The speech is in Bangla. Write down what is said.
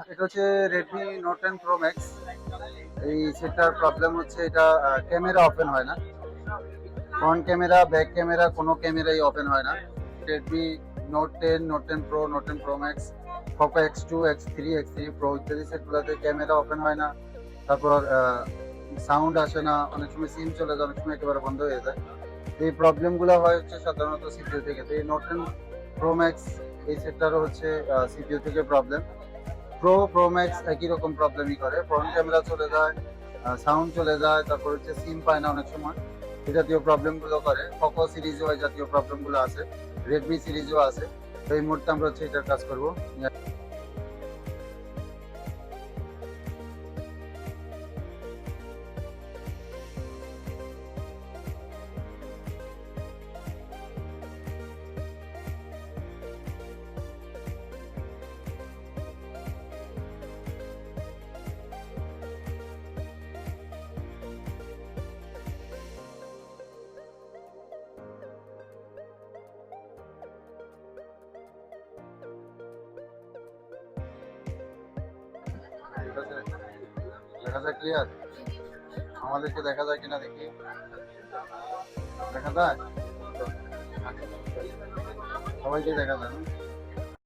এটা হচ্ছে Redmi Note 10 Pro Max। এই সেটটার প্রবলেম হচ্ছে এটা ক্যামেরা ওপেন হয় না। ফ্রন্ট ক্যামেরা, ব্যাক ক্যামেরা কোনো ক্যামেরাই ওপেন হয় না। Redmi Note 10, Note 10 Pro, Note 10 Pro Max, Poco X2, X3, X3 Pro ইত্যাদি সেটগুলোতে ক্যামেরা ওপেন হয় না। তারপর সাউন্ড আসে না, অনেক সময় সিম চলে যায়, অনেক সময় একেবারে বন্ধ হয়ে যায়। এই প্রবলেমগুলো হয় হচ্ছে সাধারণত সিপিইউ থেকে। তো এই Note 10 Pro Max এই সেটটারও হচ্ছে সিপিইউ থেকে প্রবলেম। প্রো ম্যাক্স একই রকম প্রবলেমই করে, ফ্রন্ট ক্যামেরা চলে যায়, সাউন্ড চলে যায়, তারপর হচ্ছে সিম পায় না অনেক সময়, এই জাতীয় প্রবলেমগুলো করে। পকো সিরিজও এই জাতীয় প্রবলেমগুলো আছে, রেডমি সিরিজও আছে। তো এই মুহূর্তে আমরা হচ্ছে এটার কাজ করবো। ঠিক আছে, দেখা যায় ক্লিয়ার? আমাদেরকে দেখা যায় কিনা দেখি। দেখা যায়? সবাইকে দেখা যায় না?